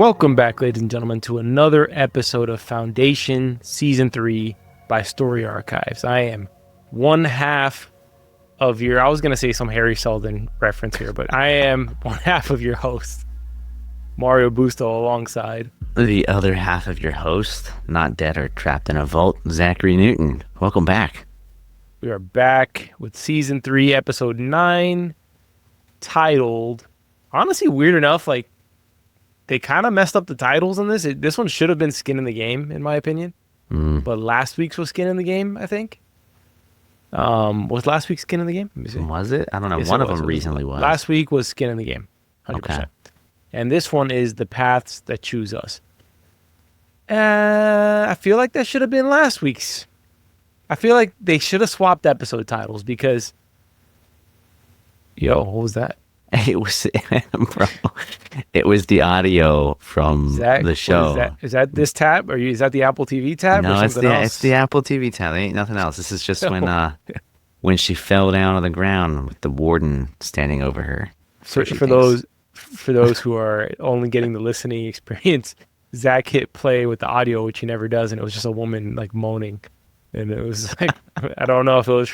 Welcome back, ladies and gentlemen, to another episode of Foundation Season 3 by Story Archives. I am one half of your, I was going to say some Harry Selden reference here, but I am one half of your host, Mario Busto, alongside the other half of your host, not dead or trapped in a vault, Zachary Newton. Welcome back. We are back with Season 3, Episode 9, titled, honestly, weird enough, like, they kind of messed up the titles on this. This one should have been Skin in the Game, in my opinion. But last week's was Skin in the Game, I think. Was last week's Skin in the Game? Was it? I don't know. Yes, one of them recently was. Last week was Skin in the Game, 100%. Okay. And this one is The Paths That Choose Us. I feel like that should have been last week's. I feel like they should have swapped episode titles because... Yo, what was that? It was, bro. It was the audio from the show. Is that this tab? Is that the Apple TV tab? No, or it's something else? It's the Apple TV tab. There ain't nothing else. This is just when she fell down on the ground with the warden standing over her. For those who are only getting the listening experience, Zach hit play with the audio, which he never does, and it was just a woman like moaning, and it was like I don't know if it was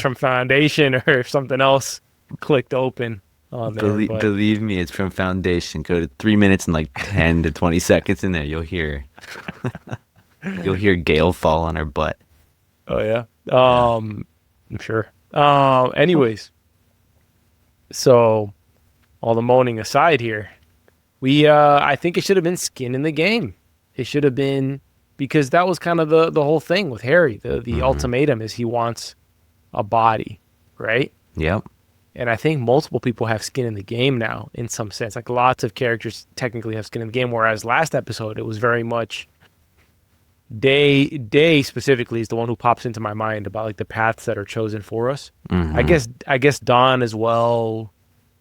from Foundation or something else. Clicked open on there. Believe me, it's from Foundation. Go to 3 minutes and like 10 to 20 seconds in there. You'll hear Gail fall on her butt. Oh yeah. I'm sure. Anyways, so all the moaning aside here, I think it should have been Skin in the Game. It should have been, because that was kind of the whole thing with Harry. The ultimatum is he wants a body, right? Yep. And I think multiple people have skin in the game now, in some sense. Like, lots of characters technically have skin in the game, whereas last episode, it was very much... Day specifically is the one who pops into my mind about, like, the paths that are chosen for us. Mm-hmm. I guess Dawn as well,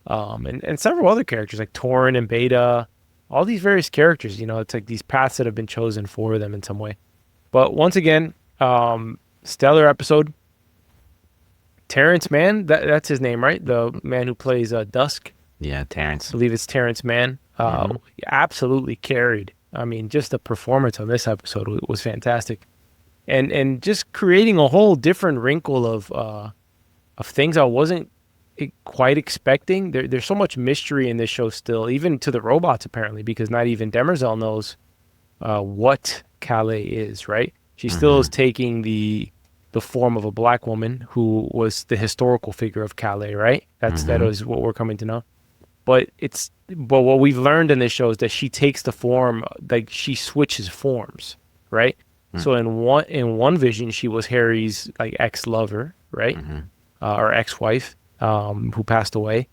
and several other characters, like Torrin and Beta. All these various characters, it's like these paths that have been chosen for them in some way. But once again, stellar episode. Terrence Mann, that's his name, right? The man who plays Dusk. Yeah, Terrence. I believe it's Terrence Mann. Absolutely carried. I mean, just the performance on this episode was fantastic. And just creating a whole different wrinkle of things I wasn't quite expecting. There's so much mystery in this show still, even to the robots apparently, because not even Demersal knows what Calais is, right? She still is taking the form of a black woman who was the historical figure of Calais, right? That is what we're coming to know. But what we've learned in this show is that she takes the form, like she switches forms, right? So in one vision, she was Harry's like ex-lover, right? Or ex-wife, who passed away.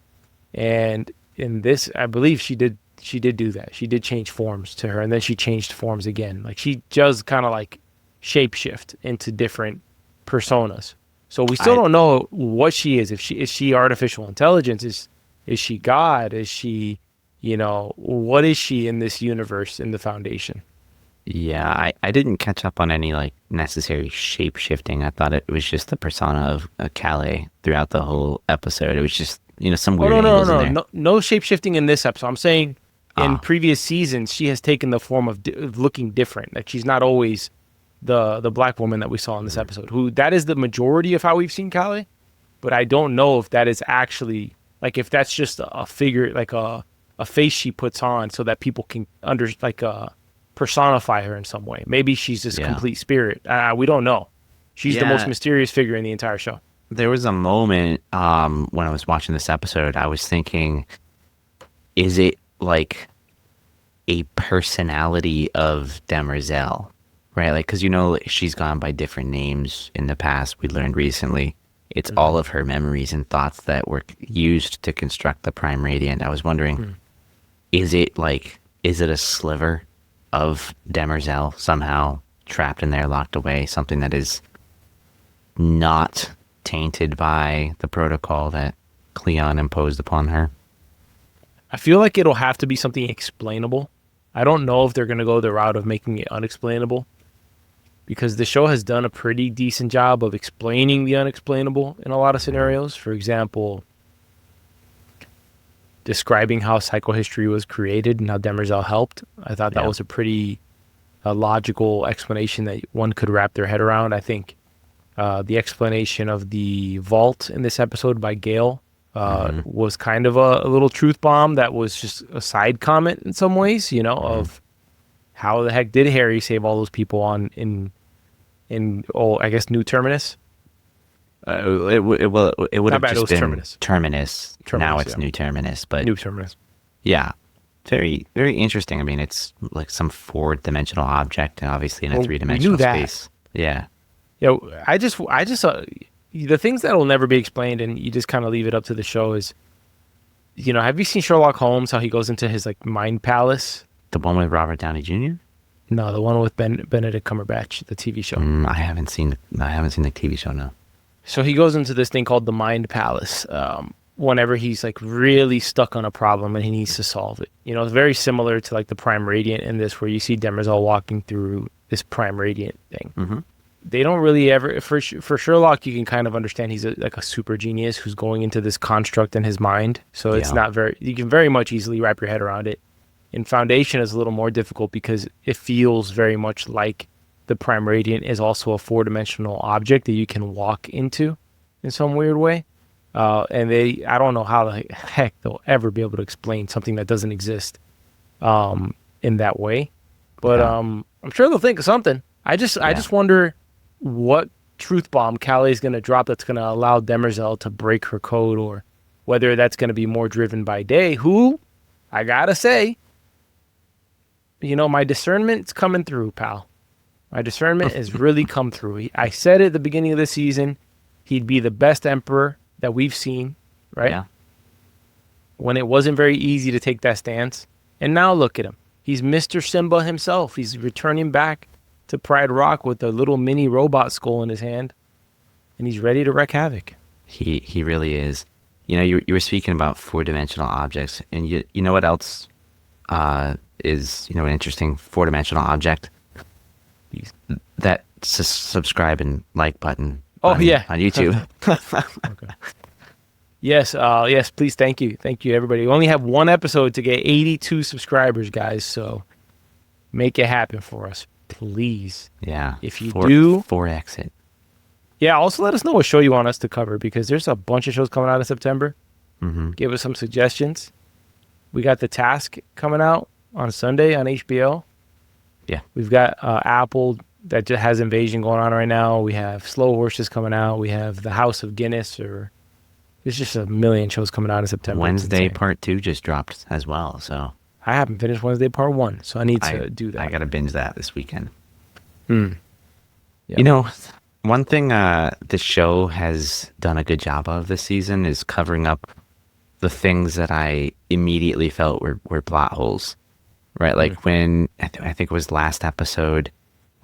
And in this, I believe she did do that. She did change forms to her, and then she changed forms again. Like she does kind of like shapeshift into different personas. So we still don't know what she is. Is she artificial intelligence? Is she God? Is she, what is she in this universe in the Foundation? Yeah, I didn't catch up on any like necessary shape shifting. I thought it was just the persona of Calais throughout the whole episode. It was just some weird angles in there. No shape shifting in this episode. I'm saying in previous seasons she has taken the form of looking different. Like she's not always the black woman that we saw in this episode, who that is the majority of how we've seen Calais, but I don't know if that is actually, like, if that's just a figure, like a face she puts on so that people can personify her in some way. Maybe she's just complete spirit. We don't know. She's the most mysterious figure in the entire show. There was a moment when I was watching this episode, I was thinking, is it like a personality of Demersal? Right, like, because she's gone by different names in the past. We learned recently it's all of her memories and thoughts that were used to construct the Prime Radiant. I was wondering, is it a sliver of Demersal somehow trapped in there, locked away, something that is not tainted by the protocol that Cleon imposed upon her? I feel like it'll have to be something explainable. I don't know if they're going to go the route of making it unexplainable, because the show has done a pretty decent job of explaining the unexplainable in a lot of scenarios. For example, describing how psychohistory was created and how Demersal helped. I thought that Yeah. was a pretty logical explanation that one could wrap their head around. I think the explanation of the vault in this episode by Gale was kind of a little truth bomb that was just a side comment in some ways, of how the heck did Harry save all those people in I guess New Terminus? It would Not have bad, it just was been Terminus. Terminus. Now Terminus, it's yeah. New Terminus, but New Terminus. yeah, very, very interesting. I mean, it's like some four-dimensional object, and obviously in a Well, we three-dimensional knew that. space. Yeah, I just the things that will never be explained, and you just kind of leave it up to the show is, have you seen Sherlock Holmes? How he goes into his like mind palace? the one with Robert Downey Jr. No, the one with Benedict Cumberbatch, the TV show. I haven't seen the TV show. No. So he goes into this thing called the Mind Palace whenever he's like really stuck on a problem and he needs to solve it. It's very similar to like the Prime Radiant in this, where you see Demersal walking through this Prime Radiant thing. Mm-hmm. They don't really ever, for Sherlock, you can kind of understand he's like a super genius who's going into this construct in his mind. So it's Yeah. not you can very much easily wrap your head around it. In Foundation, is a little more difficult because it feels very much like the Prime Radiant is also a four-dimensional object that you can walk into in some weird way. And I don't know how the heck they'll ever be able to explain something that doesn't exist in that way. But Yeah. I'm sure they'll think of something. I just wonder what truth bomb Callie's going to drop that's going to allow Demersal to break her code, or whether that's going to be more driven by Day, who, I got to say, my discernment's coming through, pal. My discernment has really come through. I said at the beginning of the season, he'd be the best emperor that we've seen, right? Yeah. When it wasn't very easy to take that stance. And now look at him. He's Mr. Simba himself. He's returning back to Pride Rock with a little mini robot skull in his hand. And he's ready to wreak havoc. He really is. You were speaking about four-dimensional objects, and you know what else is an interesting four-dimensional object? That subscribe and like button. Oh, on, yeah. on YouTube. Okay. Yes, please, thank you, everybody. We only have one episode to get 82 subscribers, guys. So make it happen for us, please. Yeah. If you do, 4X it. Yeah. Also, let us know what show you want us to cover, because there's a bunch of shows coming out in September. Mm-hmm. Give us some suggestions. We got The Task coming out on Sunday on HBO. Yeah. We've got Apple that just has Invasion going on right now. We have Slow Horses coming out. We have The House of Guinness, there's just a million shows coming out in September. Wednesday Part 2 just dropped as well, so I haven't finished Wednesday Part 1, so I need to do that. I gotta binge that this weekend. Yeah. One thing the show has done a good job of this season is covering up the things that I immediately felt were plot holes. Right, like when I think it was last episode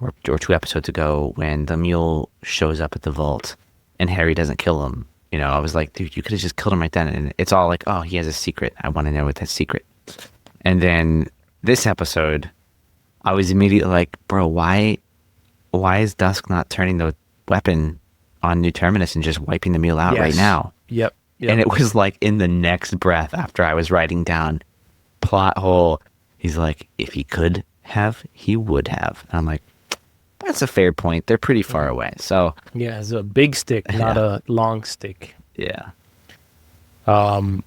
or 2 episodes ago, when the mule shows up at the vault and Harry doesn't kill him. I was like, dude, you could have just killed him right then. And it's all like, oh, he has a secret. I want to know what that secret. And then this episode, I was immediately like, bro, why is Dusk not turning the weapon on New Terminus and just wiping the mule out right now? Yep. And it was like in the next breath after I was writing down plot hole. He's like, if he could have, he would have. And I'm like, that's a fair point. They're pretty far away. So Yeah, it's a big stick, not a long stick. yeah. That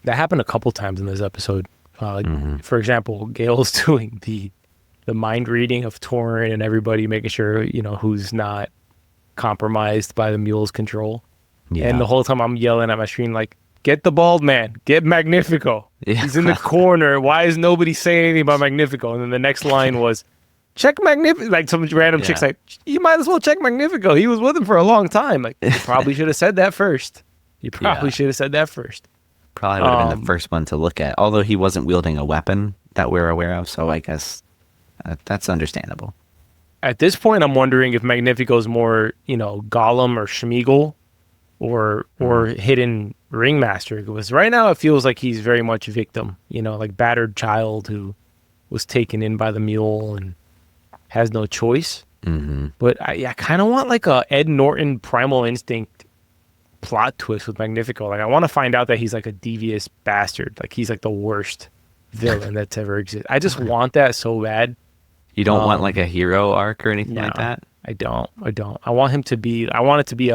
happened a couple times in this episode. For example, Gale's doing the mind reading of Torrin and everybody, making sure, who's not compromised by the mule's control. Yeah. And the whole time I'm yelling at my screen like, get the bald man, get Magnifico. Yeah. He's in the corner. Why is nobody saying anything about Magnifico? And then the next line was, check Magnifico. Like some random chick's like, you might as well check Magnifico. He was with him for a long time. Like, you probably should have said that first. Probably Probably would have been the first one to look at, although he wasn't wielding a weapon that we're aware of. So I guess that's understandable. At this point, I'm wondering if Magnifico's more, Gollum or Schmeagol or hidden ringmaster. Because right now it feels like he's very much victim, like battered child who was taken in by the mule and has no choice. Mm-hmm. But I kind of want like a Ed Norton Primal Instinct plot twist with Magnifico. Like I want to find out that he's like a devious bastard. Like he's like the worst villain that's ever existed. I just want that so bad. You don't want like a hero arc or anything like that? I don't. I want him to be. I want it to be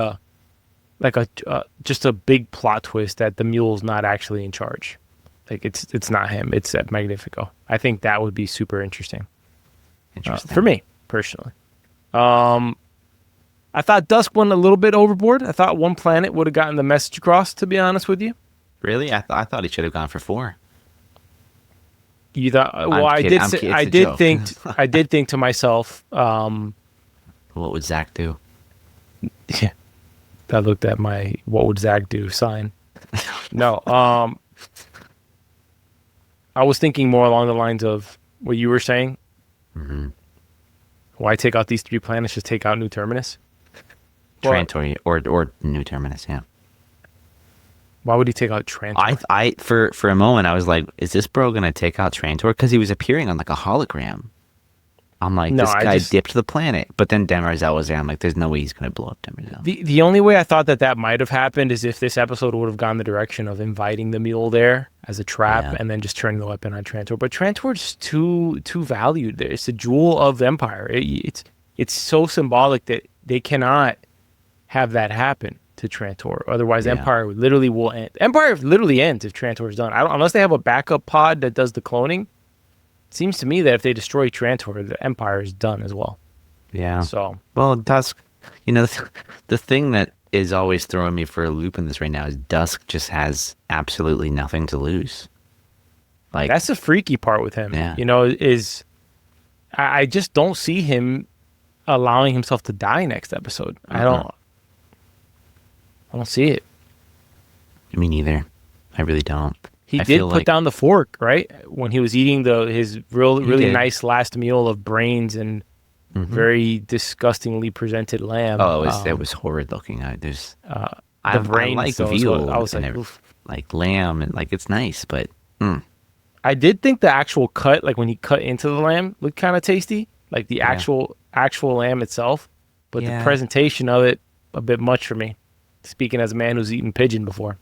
just a big plot twist that the Mule's not actually in charge. Like it's not him. It's at Magnifico. I think that would be super interesting. For me personally. I thought Dusk went a little bit overboard. I thought one planet would have gotten the message across. To be honest with you. Really, I thought he should have gone for 4. You thought? Well, I did think to myself. What would Zach do? Yeah, I looked at my "What would Zach do" sign. No, I was thinking more along the lines of what you were saying. Mm-hmm. Why take out these 3 planets? Just take out New Terminus. Trantor or New Terminus, yeah. Why would he take out Trantor? I for a moment I was like, is this bro gonna take out Trantor? Because he was appearing on like a hologram. I'm like, no, this guy dipped the planet. But then Demersal was there. I'm like, there's no way he's gonna blow up Demersal. The only way I thought that might have happened is if this episode would have gone the direction of inviting the Mule there as a trap and then just turning the weapon on Trantor. But Trantor's too valued there. It's a jewel of the Empire. It's so symbolic that they cannot have that happen to Trantor. Otherwise, Empire literally will end. Empire literally ends if Trantor is done. Unless they have a backup pod that does the cloning. It seems to me that if they destroy Trantor, the Empire is done as well. Yeah. So, well, Dusk, the thing that is always throwing me for a loop in this right now is Dusk just has absolutely nothing to lose. Like that's the freaky part with him. Yeah. Is I just don't see him allowing himself to die next episode. I don't see it. Me neither. I really don't. He did put down the fork, right? When he was eating his really nice last meal of brains and very disgustingly presented lamb. Oh, it was horrid looking. I like veal. I was like lamb and like it's nice, but I did think the actual cut, like when he cut into the lamb, looked kind of tasty, like the actual lamb itself. But the presentation of it, a bit much for me. Speaking as a man who's eaten pigeon before.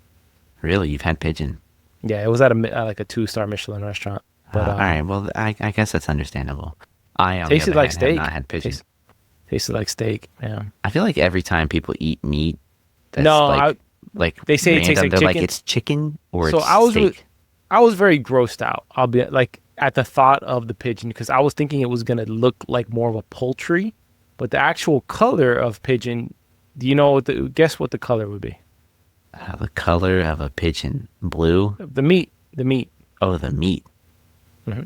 Really, you've had pigeon? Yeah, it was at a 2-star Michelin restaurant. But all right, well, I guess that's understandable. I tasted like steak. Have not had pigeon. Tasted like steak. Yeah. I feel like every time people eat meat, that's like they say random, it tastes like they're chicken. like it's chicken or it's steak. I was very grossed out. I'll be like at the thought of the pigeon because I was thinking it was gonna look like more of a poultry, but the actual color of pigeon. Do you know guess what the color would be? The color of a pigeon, blue. The meat. Oh, the meat. Mm-hmm.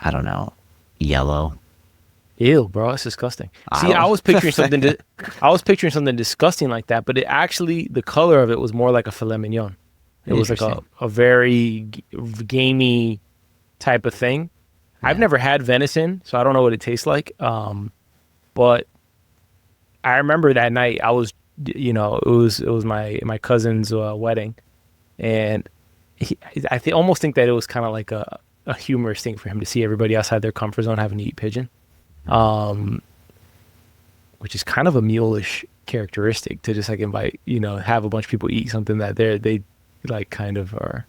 I don't know. Yellow. Ew, bro, that's disgusting. See, I was picturing something. I was picturing something disgusting like that, but the color of it was more like a filet mignon. It was like a very gamey type of thing. Yeah. I've never had venison, so I don't know what it tastes like. But I remember that night I was, it was my cousin's wedding, and almost think that it was kind of like a humorous thing for him to see everybody outside their comfort zone having to eat pigeon, which is kind of a mule-ish characteristic to just like invite, have a bunch of people eat something that they like kind of are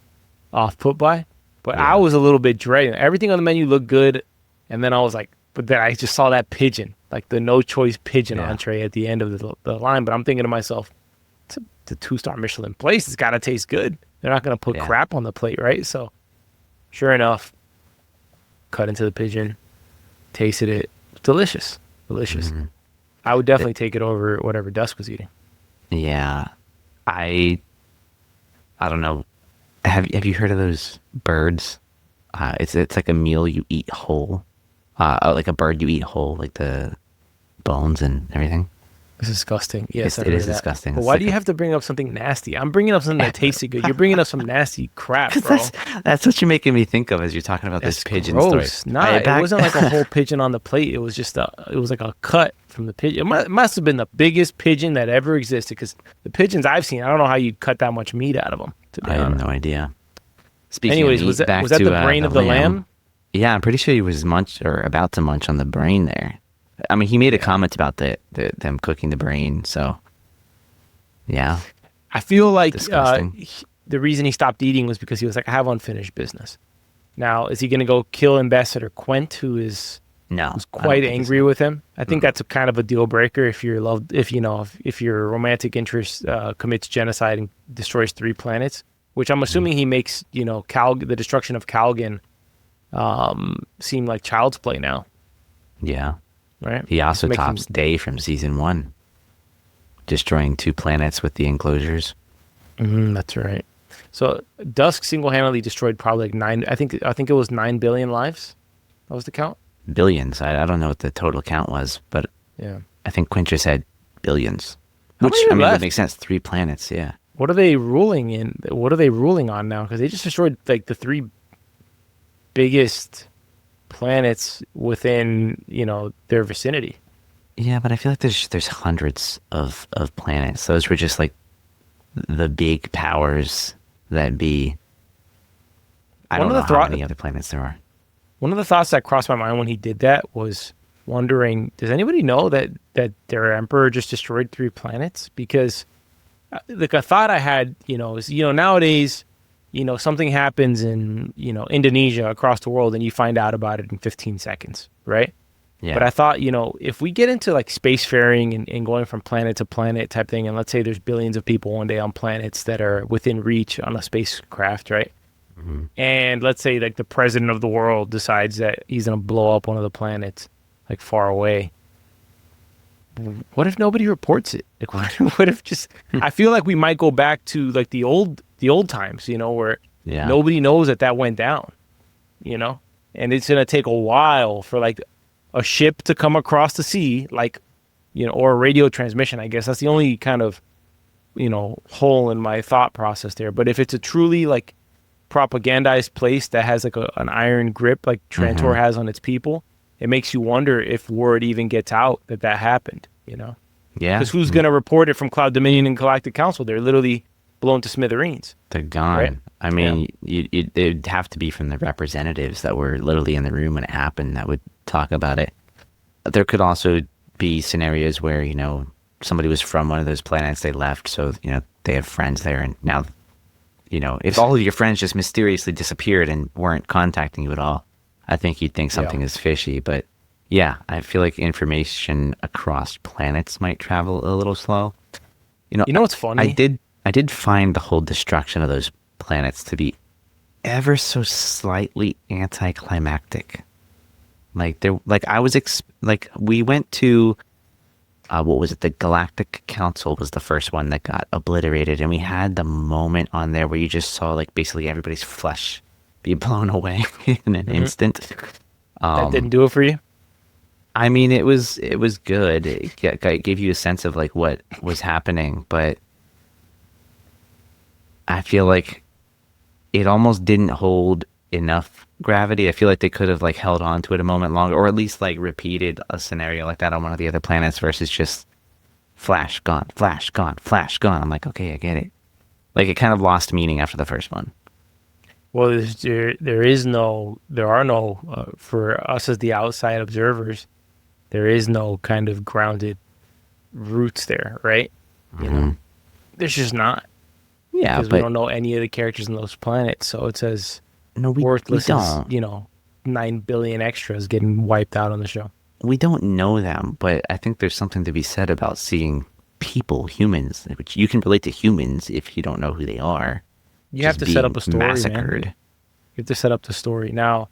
off put by. But I was a little bit dreading. Everything on the menu looked good, and then I was like, but then I just saw that pigeon, like the no choice pigeon entree at the end of the line. But I'm thinking to myself, it's a 2-star Michelin place. It's got to taste good. They're not going to put crap on the plate, right? So sure enough, cut into the pigeon, tasted it. Delicious. Mm-hmm. I would definitely take it over whatever Dusk was eating. Yeah. I don't know. Have you heard of those birds? It's like a meal you eat whole. Like a bird you eat whole, like the bones and everything. It's disgusting. Yes, it is disgusting. But why do you have to bring up something nasty? I'm bringing up something that tasted good. You're bringing up some nasty crap, bro. That's what you're making me think of as you're talking about this pigeon story. Nah, it wasn't like a whole pigeon on the plate. It was just it was like a cut from the pigeon. It must have been the biggest pigeon that ever existed, because the pigeons I've seen, I don't know how you'd cut that much meat out of them. I have no idea. Anyways, was that the brain of the lamb? Yeah, I'm pretty sure he was about to munch on the brain there. I mean, he made a comment about them cooking the brain, so yeah. I feel like Disgusting. the reason he stopped eating was because he was like, I have unfinished business. Now, is he going to go kill Ambassador Quent, who's No, I don't quite think angry so. with him? I think Mm. that's a kind of a deal breaker if you're loved, if your romantic interest commits genocide and destroys 3 planets, which I'm Mhm. assuming he makes, the destruction of Calgon seem like child's play now, Yeah. right? He It's also making, tops Day from season 1, destroying 2 planets with the enclosures. that's right. So Dusk single-handedly destroyed probably like nine. I think it was 9 billion lives. That was the count. Billions. I don't know what the total count was, but Yeah. I think Quinter said billions. How Which, many I are mean, would left? make sense. 3 planets, yeah. What are they ruling in? What are they ruling on now? Because they just destroyed like the 3 biggest planets within their vicinity. Yeah, but I feel like there's hundreds of planets. Those were just like the big powers that be. I One don't of the know how thought many other planets there are. one of the thoughts that crossed my mind when he did that was wondering, does anybody know that their emperor just destroyed 3 planets? Because like a thought I had, is nowadays, something happens in Indonesia across the world, and you find out about it in 15 seconds, right? But Yeah. I thought, if we get into like spacefaring and going from planet to planet type thing, and let's say there's billions of people one day on planets that are within reach on a spacecraft, right? Mhm. And let's say like the president of the world decides that he's gonna blow up one of the planets like far away. What if nobody reports it? Like what if just I feel like we might go back to like the old times, where Yeah. nobody knows that went down, you know? And it's gonna take a while for like a ship to come across the sea, like or a radio transmission, I guess. That's the only kind of, hole in my thought process there. But if it's a truly like propagandized place that has like an iron grip like hmm Trantor has on its people, it makes you wonder if word even gets out that happened, Yeah. Because who's going to report it from Cloud Dominion and Galactic Council? They're literally blown to smithereens, They're right? gone. I Yeah. mean, it'd have to be from the representatives that were literally in the room when it happened that would talk about it. There could also be scenarios where, somebody was from one of those planets, they left, so, they have friends there, and now, if all of your friends just mysteriously disappeared and weren't contacting you at all, I think you'd think Yeah. something is fishy. But yeah, I feel like information across planets might travel a little slow. You know, You know what's I funny? did I did find the whole destruction of those planets to be ever so slightly anticlimactic. Like we went to what was it? The Galactic Council was the first one that got obliterated, and we had the moment on there where you just saw like basically everybody's flesh be blown away in an Hmm. instant. That didn't Um, do it for you. I mean, it was good. It gave you a sense of like what was happening, but I feel like it almost didn't hold enough gravity. I feel like they could have like held on to it a moment longer, or at least like repeated a scenario like that on one of the other planets versus just flash gone, flash gone, flash gone. I'm like, okay, I get it. Like it kind of lost meaning after the first one. Well, there are no for us as the outside observers, there is no kind of grounded roots there, right? You know, hmm there's just not Yeah, because we but don't know any of the characters in those planets, so it's as no, we worthless as don't. 9 billion extras getting wiped out on the show. We don't know them, but I think there's something to be said about seeing people, humans, which you can relate to humans if you don't know who they are, You have just to set up being a story, man. massacred. You have to set up the story. Now,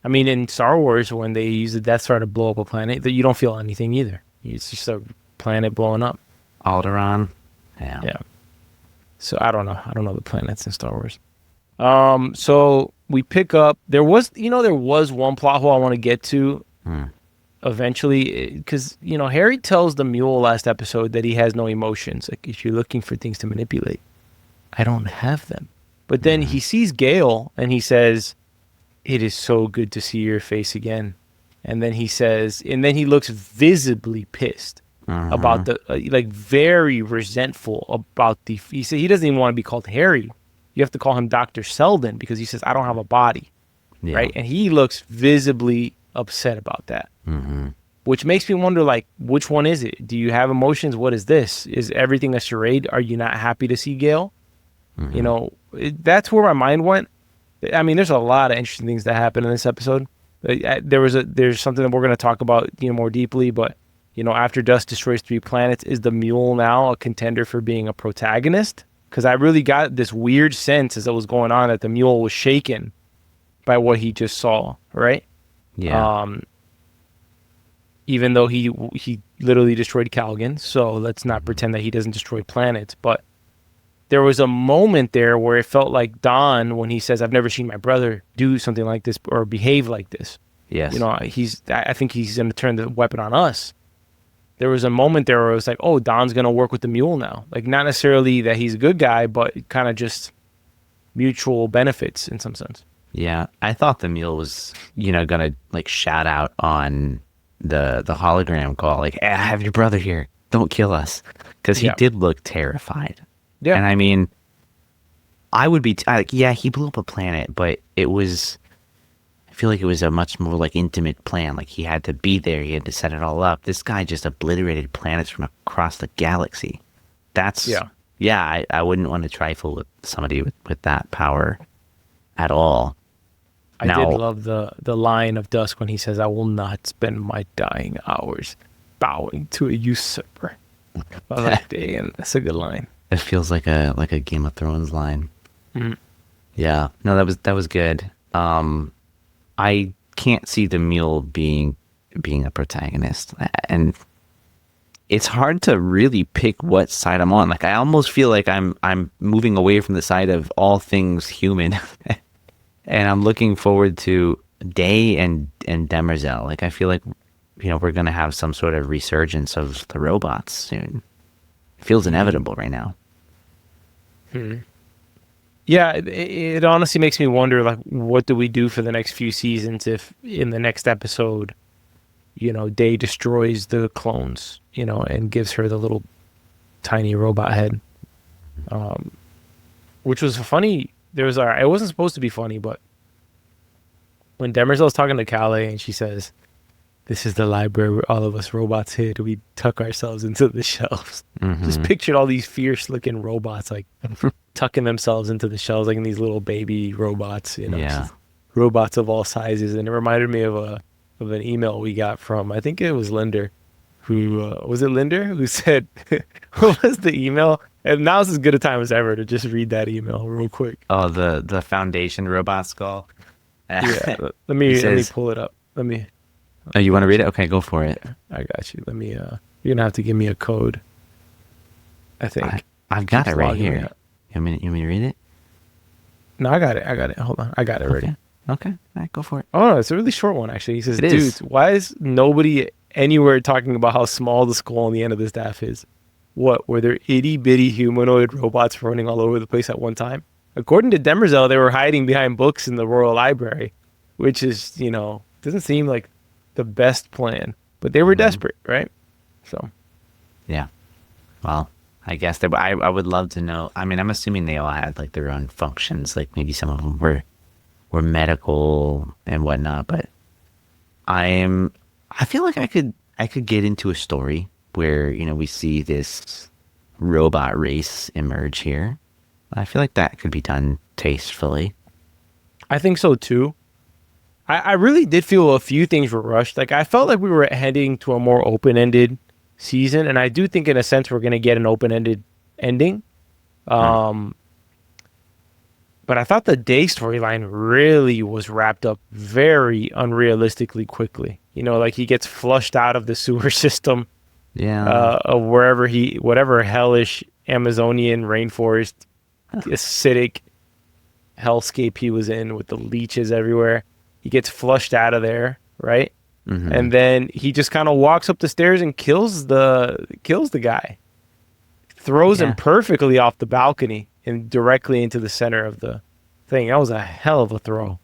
I mean, in Star Wars, when they use the Death Star to blow up a planet, that you don't feel anything either. It's just a planet blowing up. Alderaan. Yeah. Yeah. So I don't know. I don't know the planets in Star Wars. So we pick up. There was one plot hole I want to get to Hmm. eventually, because Harry tells the Mule last episode that he has no emotions. Like if you're looking for things to manipulate, I don't have them. But then hmm he sees Gale and he says, "It is so good to see your face again." And then he looks visibly pissed hmm about like very resentful about he said he doesn't even want to be called Harry. You have to call him Dr. Selden because he says, "I don't have a body." Yeah. Right? And he looks visibly upset about that. hmm which makes me wonder, like, which one is it? Do you have emotions? What is this? Is everything a charade? Are you not happy to see Gale? You know, that's where my mind went. I mean, there's a lot of interesting things that happen in this episode. There's something that we're going to talk about, more deeply, but after Dusk destroys 3 planets, is the Mule now a contender for being a protagonist? Because I really got this weird sense as it was going on that the Mule was shaken by what he just saw, right? Yeah. Even though he literally destroyed Calgon, so let's not pretend that he doesn't destroy planets. But there was a moment there where it felt like Don, when he says, "I've never seen my brother do something like this or behave like this." Yes. I think he's going to turn the weapon on us. There was a moment there where it was like, oh, Don's going to work with the Mule now. Like, not necessarily that he's a good guy, but kind of just mutual benefits in some sense. Yeah. I thought the Mule was, gonna like shout out on the hologram call, like, hey, I have your brother here. Don't kill us. Because he did look terrified. Yeah. And I mean, I would be, yeah, he blew up a planet, but I feel like it was a much more like intimate plan. Like he had to be there. He had to set it all up. This guy just obliterated planets from across the galaxy. I wouldn't want to trifle with somebody with that power at all. I did love the line of Dusk when he says, "I will not spend my dying hours bowing to a usurper." I was like, damn, that's a good line. It feels like a Game of Thrones line. Mm-hmm. Yeah. No, that was good. I can't see the Mule being a protagonist, and it's hard to really pick what side I'm on. Like I almost feel like I'm moving away from the side of all things human, and I'm looking forward to Day and Demersal. Like I feel like we're gonna have some sort of resurgence of the robots soon. It feels inevitable right now. Yeah, it honestly makes me wonder, like, what do we do for the next few seasons if in the next episode, Day destroys the clones, and gives her the little tiny robot head, which was funny. It wasn't supposed to be funny, but when Demersal's talking to Calais and she says, "This is the library where all of us robots hid. We tuck ourselves into the shelves." Just pictured all these fierce-looking robots, like, tucking themselves into the shelves, like in these little baby robots, Yeah. robots of all sizes. And it reminded me of an email we got from, I think it was Linder, who, was it Linder? Who said, what was the email? And now's as good a time as ever to just read that email real quick. Oh, the Foundation robot skull. Yeah, let me pull it up. Oh, you want to read it? Okay, go for it. I got you. You're gonna have to give me a code. I think I've got it right here. You want me to read it? No, I got it. Hold on, I got it already. Okay. All right, go for it. Oh no, it's a really short one actually. He says, "Dudes, why is nobody anywhere talking about how small the skull on the end of the staff is? What, were there itty bitty humanoid robots running all over the place at one time? According to Demersal, they were hiding behind books in the Royal Library, which is, doesn't seem like the best plan, but they were desperate, right? So, yeah. Well, I guess I would love to know. I mean, I'm assuming they all had like their own functions. Like maybe some of them were medical and whatnot. But I feel like I could get into a story where we see this robot race emerge here. I feel like that could be done tastefully. I think so too. I really did feel a few things were rushed. Like I felt like we were heading to a more open-ended season, and I do think in a sense we're going to get an open-ended ending. But I thought the Day storyline really was wrapped up very unrealistically quickly. Like he gets flushed out of the sewer system, of whatever hellish Amazonian rainforest acidic hellscape he was in with the leeches everywhere. He gets flushed out of there, right? Mm-hmm. And then he just kind of walks up the stairs and kills the guy. Throws him perfectly off the balcony and directly into the center of the thing. That was a hell of a throw.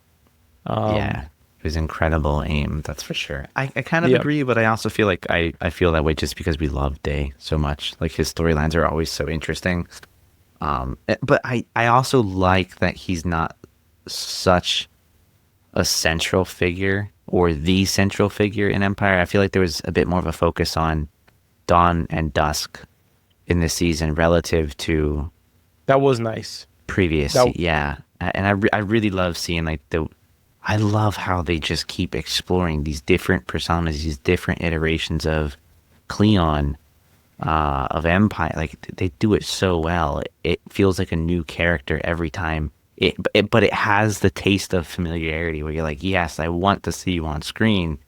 It was incredible aim, that's for sure. I kind of agree, but I also feel like I feel that way just because we love Day so much. Like his storylines are always so interesting. But I also like that he's not such a central figure or the central figure in Empire. I feel like there was a bit more of a focus on Dawn and Dusk in this season relative to That was nice. previous. That Yeah, and I really love seeing like I love how they just keep exploring these different personas, these different iterations of Cleon, of Empire. Like they do it so well. It feels like a new character every time. But it has the taste of familiarity where you're like, yes, I want to see you on screen.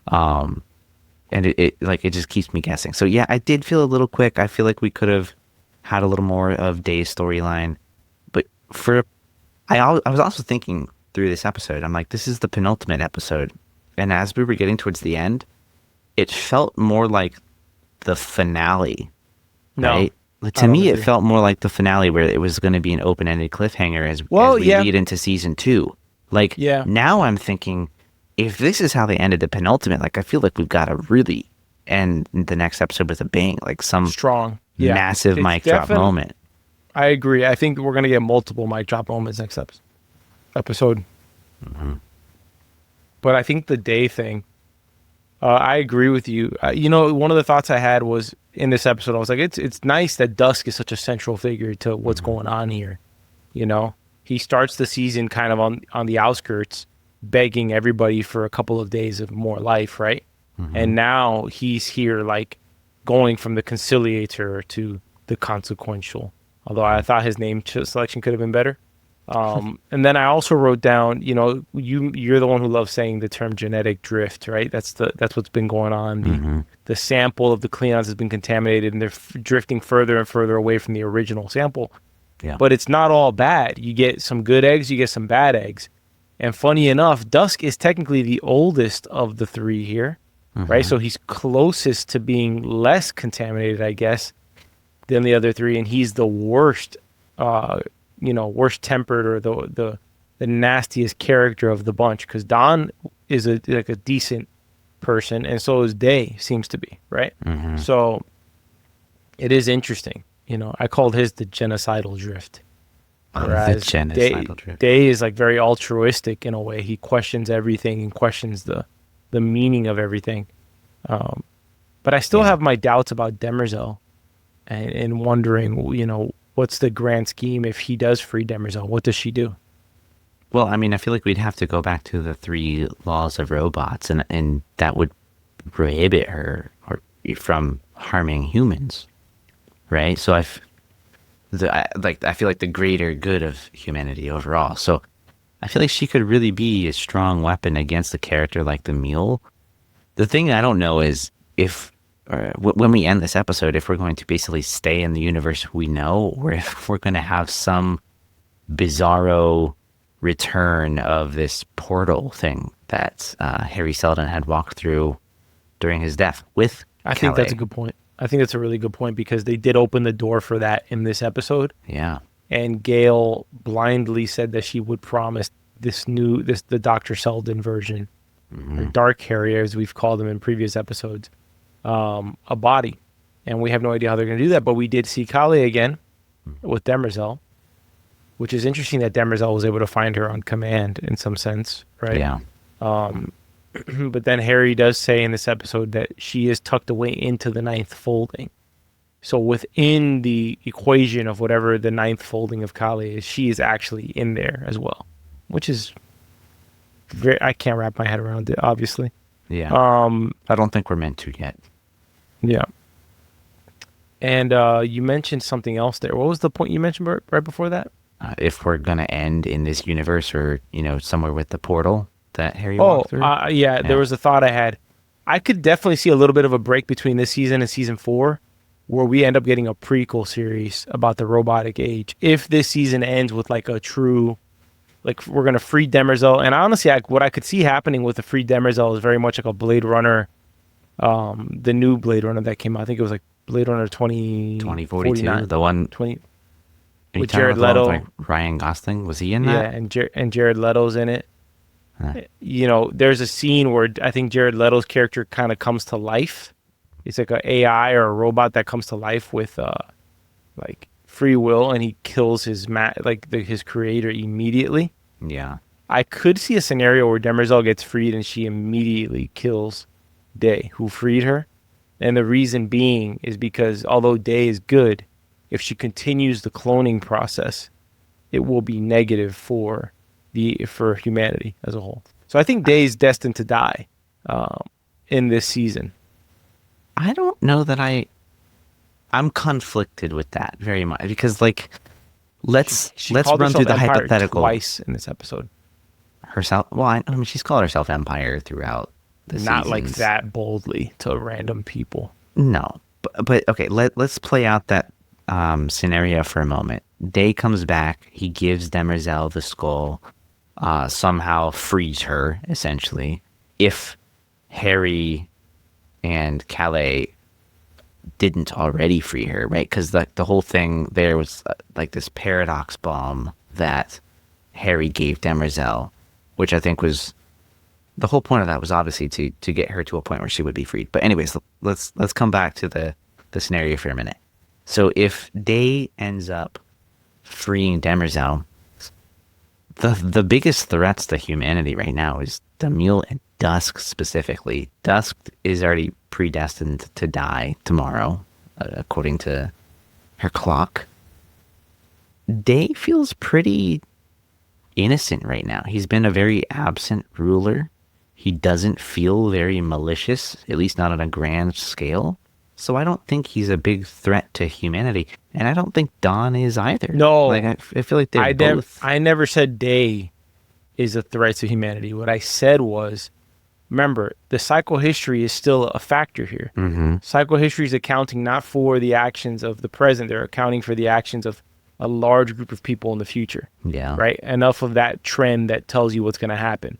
And it just keeps me guessing. So yeah, I did feel a little quick. I feel like we could have had a little more of Day's storyline. But I was also thinking through this episode, I'm like, this is the penultimate episode. And as we were getting towards the end, it felt more like the finale, No, right? Like, to don't me, it agree. felt more like the finale where it was going to be an open-ended cliffhanger as Well, we yeah. lead into season 2. Like, Yeah. now I'm thinking, if this is how they ended the penultimate, like, I feel like we've got to really end the next episode with a bang, like some Strong. Yeah. massive It's mic drop definite- moment. I agree. I think we're gonna get multiple mic drop moments next episode. But I think the Day thing, I agree with you. One of the thoughts I had was in this episode, I was like, it's nice that Dusk is such a central figure to what's going on here. He starts the season kind of on the outskirts, begging everybody for a couple of days of more life, right? And now he's here, like going from the conciliator to the consequential. Although I thought his name selection could have been better. And then I also wrote down, you're the one who loves saying the term genetic drift, right? That's what's been going on. The sample of the Cleons has been contaminated, and they're drifting further and further away from the original sample. Yeah. But it's not all bad. You get some good eggs, you get some bad eggs. And funny enough, Dusk is technically the oldest of the three here, right? So he's closest to being less contaminated, I guess, than the other three, and he's the worst, worst tempered, or the nastiest character of the bunch. Because Don is a decent person, and so is Day, seems to be, right? So it is interesting. I called his the genocidal drift. Whereas genocidal drift. Day is like very altruistic in a way. He questions everything and questions the meaning of everything. But I still have my doubts about Demersal, and wondering, what's the grand scheme if he does free Demersal? What does she do? Well, I mean, I feel like we'd have to go back to the 3 laws of robots, and that would prohibit her from harming humans, right? So I feel like the greater good of humanity overall. So I feel like she could really be a strong weapon against a character like the Mule. The thing I don't know is when we end this episode, if we're going to basically stay in the universe we know, or if we're going to have some bizarro return of this portal thing that Harry Selden had walked through during his death with I think that's a Calais. good point. I think that's a really good point, because they did open the door for that in this episode. Yeah. And Gail blindly said that she would promise the Dr. Selden version, or Dark Harry, as we've called him in previous episodes, a body. And we have no idea how they're going to do that. But we did see Calais again with Demersal, which is interesting that Demersal was able to find her on command in some sense, right? Yeah. But then Harry does say in this episode that she is tucked away into the 9th folding. So within the equation of whatever the 9th folding of Kali is, she is actually in there as well, which is I can't wrap my head around it, obviously. Yeah. I don't think we're meant to yet. Yeah. And you mentioned something else there. What was the point you mentioned right before that? If we're going to end in this universe, or, somewhere with the portal that Harry walked through. Yeah, there was a thought I had. I could definitely see a little bit of a break between this season and season 4, where we end up getting a prequel series about the robotic age. If this season ends with like a true, like we're going to free Demersal. And honestly, what I could see happening with the free Demersal is very much like a Blade Runner, the new Blade Runner that came out. I think it was like Blade Runner 2042, the one 20 Are you with talking Jared about the one Leto. with, like, Ryan Gosling, was he in Yeah, that? and Jared Leto's in it. Huh. There's a scene where I think Jared Leto's character kind of comes to life. It's like an AI or a robot that comes to life with like free will, and he kills his creator immediately. Yeah. I could see a scenario where Demersal gets freed and she immediately kills Day, who freed her. And the reason being is because although Day is good, if she continues the cloning process, it will be negative for humanity as a whole. So I think Day is destined to die in this season. I don't know that I'm conflicted with that very much because like let's called run through herself the Empire hypothetical twice in this episode. herself. Well, I mean she's called herself Empire throughout the Not like seasons. that boldly to random people. No, but okay. Let's play out that scenario for a moment. Day comes back. He gives Demersal the skull. Somehow frees her essentially. If Harry and Calais didn't already free her, right? Because the whole thing there was like this paradox bomb that Harry gave Demersal, which I think was the whole point of that was obviously to get her to a point where she would be freed. But anyways, let's come back to the scenario for a minute. So if Day ends up freeing Demersal, the biggest threats to humanity right now is the Mule and Dusk specifically. Dusk is already predestined to die tomorrow, according to her clock. Day feels pretty innocent right now. He's been a very absent ruler. He doesn't feel very malicious, at least not on a grand scale. So I don't think he's a big threat to humanity, and I don't think Dawn is either. No, like I feel like they're both. I never said Day is a threat to humanity. What I said was, remember, the psychohistory is still a factor here. Mm-hmm. Psychohistory is accounting not for the actions of the present; they're accounting for the actions of a large group of people in the future. Yeah. Right. Enough of that trend that tells you what's going to happen.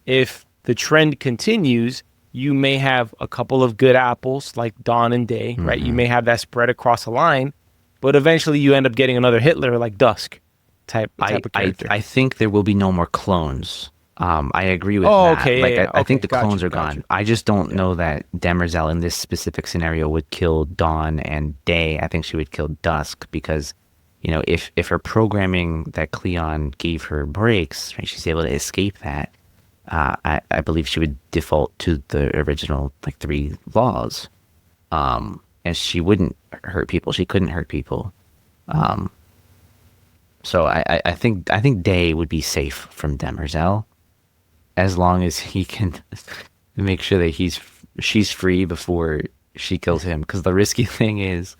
If the trend continues, you may have a couple of good apples like Dawn and Day, right? Mm-hmm. You may have that spread across a line, but eventually you end up getting another Hitler like Dusk type of character. I think there will be no more clones. I agree with Oh, that. okay, Like yeah, I think okay, the clones are got gone. you. I just don't know that Demersal in this specific scenario would kill Dawn and Day. I think she would kill Dusk because, you know, if her programming that Cleon gave her breaks, right, she's able to escape that. I believe she would default to the original like 3 laws, and she wouldn't hurt people. She couldn't hurt people. So I think Day would be safe from Demersal, as long as he can make sure that she's free before she kills him. Because the risky thing is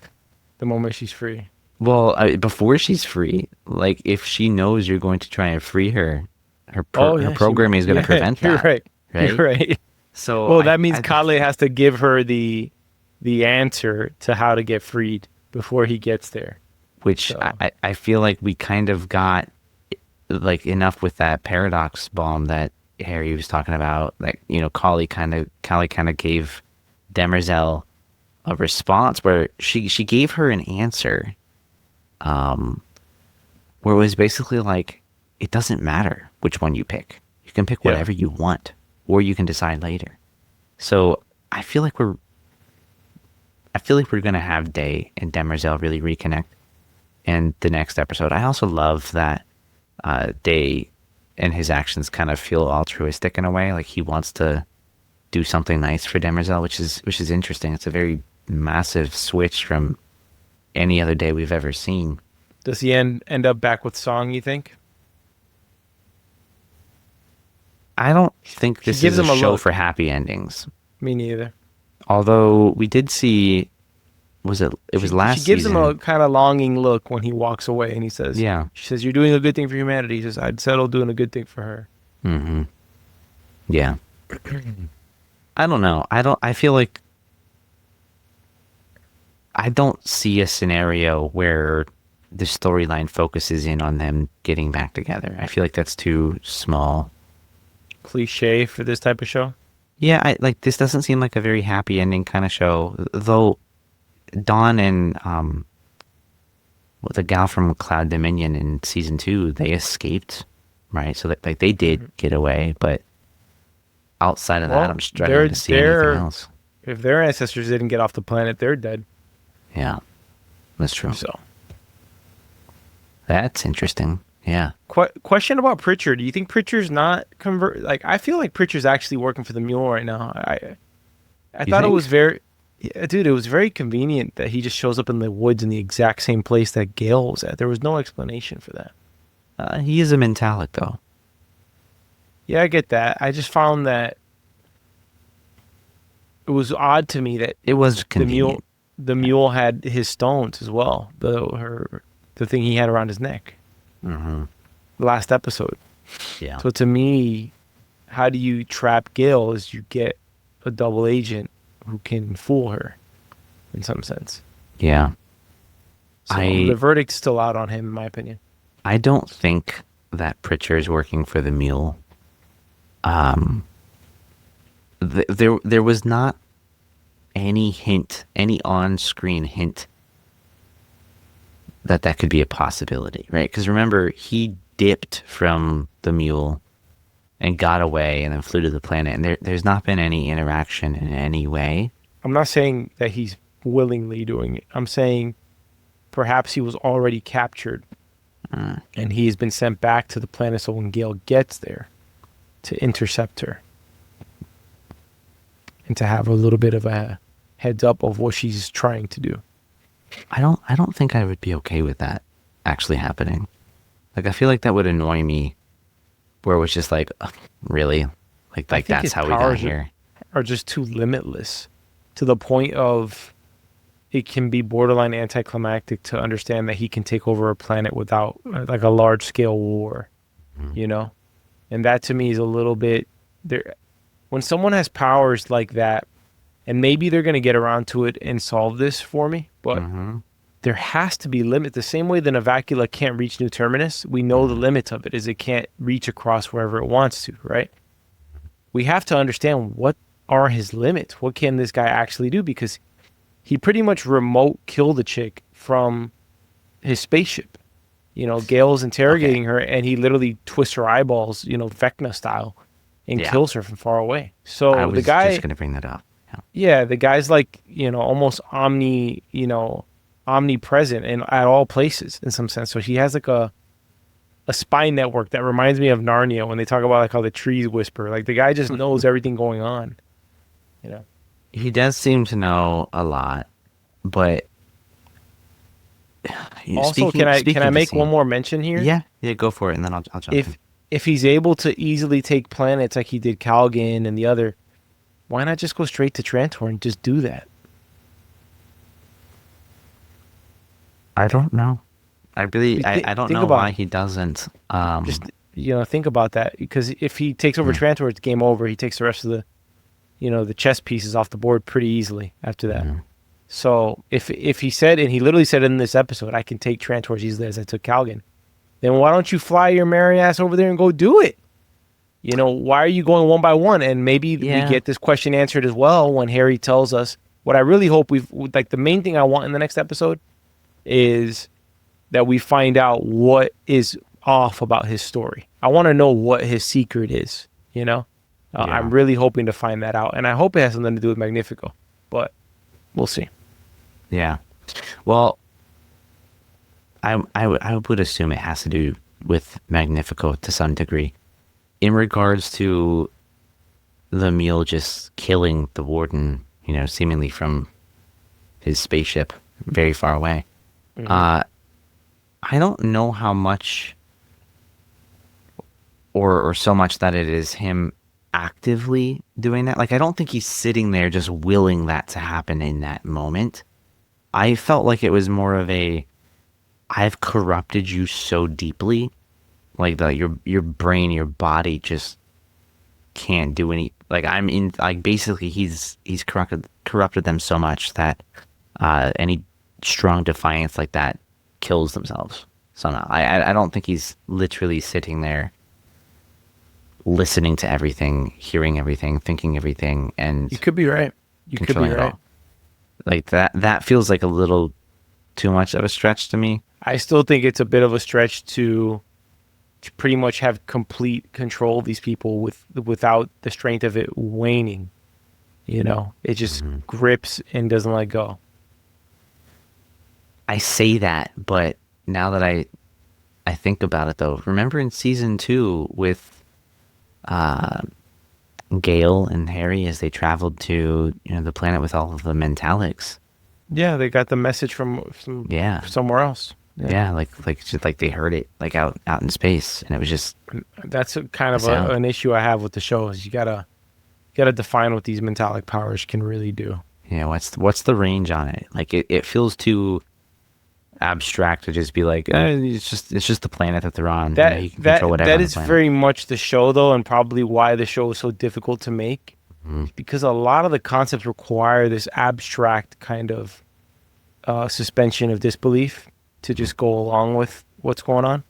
The moment she's free. well, before she's free, like if she knows you're going to try and free her, her Yeah, programming is going to prevent that. You're right. Right? You're right. So Well, that means Kale has to give her the answer to how to get freed before he gets there. which So. I feel like we kind of got like enough with that paradox bomb that Harry was talking about. Like, you know, Kale kind of gave Demersal a response where she gave her an answer, where it was basically like, it doesn't matter which one you pick. You can pick whatever you want, or you can decide later. So I feel like we're gonna have Day and Demersal really reconnect in the next episode. I also love that Day and his actions kind of feel altruistic in a way. Like he wants to do something nice for Demersal, which is interesting. It's a very massive switch from any other Day we've ever seen. Does he end up back with Song, you think? I don't think this gives is a him a show look. for happy endings. Me neither. Although we did see, was it was last She gives season. him a kind of longing look when he walks away, and he says, Yeah. She says, you're doing a good thing for humanity. He says, I'd settle doing a good thing for her. Mm-hmm. Yeah. I don't know. I feel like I don't see a scenario where the storyline focuses in on them getting back together. I feel like that's too small. Cliche for this type of show. Yeah, this doesn't seem like a very happy ending kind of show. Though Dawn and the gal from Cloud Dominion in season 2, they escaped, right? So that, like, they did get away, but outside of that, I'm struggling to see anything else. If their ancestors didn't get off the planet, they're dead. Yeah, that's true. So That's interesting. Yeah. Question about Pritchard. Do you think Pritchard's not convert? Like, I feel like Pritchard's actually working for the Mule right now. I You thought it was think? very, yeah, dude. It was very convenient that he just shows up in the woods in the exact same place that Gale was at. There was no explanation for that. He is a mentalic though. Yeah, I get that. I just found that it was odd to me that It was the mule, convenient. the mule had his stones as well. The thing he had around his neck. Mm-hmm. Last episode. Yeah. So to me, how do you trap Gale is you get a double agent who can fool her in some sense. Yeah. So the I verdict's still out on him, in my opinion. I don't think that Pritchard is working for the Mule. Um, there was not any hint, any on-screen hint that that could be a possibility, right? Because remember, he dipped from the Mule and got away and then flew to the planet, and there's not been any interaction in any way. I'm not saying that he's willingly doing it. I'm saying perhaps he was already captured and he has been sent back to the planet so when Gale gets there to intercept her and to have a little bit of a heads up of what she's trying to do. I don't think I would be okay with that actually happening. Like I feel like that would annoy me where it was just like, "Ugh, really? I Like think that's his how we got powers here." are just too limitless to the point of it can be borderline anticlimactic to understand that he can take over a planet without like a large scale war, you know? And that to me is a little bit there when someone has powers like that, and maybe they're going to get around to it and solve this for me, but Mm-hmm. there has to be limit. The same way the Navacula can't reach New Terminus, we know the limits of it is it can't reach across wherever it wants to, right? We have to understand what are his limits. What can this guy actually do? Because he pretty much remote killed the chick from his spaceship. You know, Gale's Okay. interrogating her and he literally twists her eyeballs, you know, Vecna style, and Yeah. kills her from far away. I So the was just guy, gonna bring that up. Yeah. yeah, the guy's like, you know, almost omnipresent in at all places in some sense. So he has like a spy network that reminds me of Narnia when they talk about like how the trees whisper. Like the guy just knows everything going on, you know. He does seem to know a lot, but Also, speaking can speaking I of the make one scene, more mention here? yeah, yeah, go for it, and then I'll jump in. If he's able to easily take planets like he did Calgan and the other, why not just go straight to Trantor and just do that? I don't know. I really, I don't Think know about why it. he doesn't. Just think about that because if he takes over Mm, Trantor, it's game over. He takes the rest of the the chess pieces off the board pretty easily after that. mm, So if he said and he literally said in this episode, I can take Trantor as easily as I took Calgan, then why don't you fly your merry ass over there and go do it? You know, why are you going one by one? And maybe we yeah, get this question answered as well when Harry tells us what I really hope we've like the main thing I want in the next episode is that we find out what is off about his story. I want to know what his secret is, you know? I'm yeah, really hoping to find that out. And I hope it has something to do with Magnifico, but we'll see. yeah. Well, I would assume it has to do with Magnifico to some degree. In regards to the Mule just killing the warden, seemingly from his spaceship very far away. Hmm. Uh, I don't know how much or so much that it is him actively doing that. Like, I don't think he's sitting there just willing that to happen in that moment. I felt like it was more of a, I've corrupted you so deeply, like your brain, your body just can't do any. Like I'm in, like basically he's corrupted them so much that any strong defiance like that kills themselves somehow. I don't think he's literally sitting there listening to everything, hearing everything, thinking everything, You and could be right. You could be controlling it right. all. Like that feels like a little too much of a stretch to me. I still think it's a bit of a stretch to pretty much have complete control of these people without the strength of it waning. You know, it just Mhm. grips and doesn't let go. I say that, but now that I I think about it though. Remember in season 2 with uh, Gale and Harry as they traveled to the planet with all of the mentalics. Yeah, they got the message from Yeah, somewhere else. Yeah, yeah, like just like they heard it like out in space, and it was just that's a kind a of sound. an issue I have with the show is you gotta define what these metallic powers can really do. Yeah, what's the range on it? Like it feels too abstract to just be like it's just the planet that they're on. That You can control that whatever that on the is planet. very much the show though, and probably why the show is so difficult to make Mhm. because a lot of the concepts require this abstract kind of suspension of disbelief to just go along with what's going on.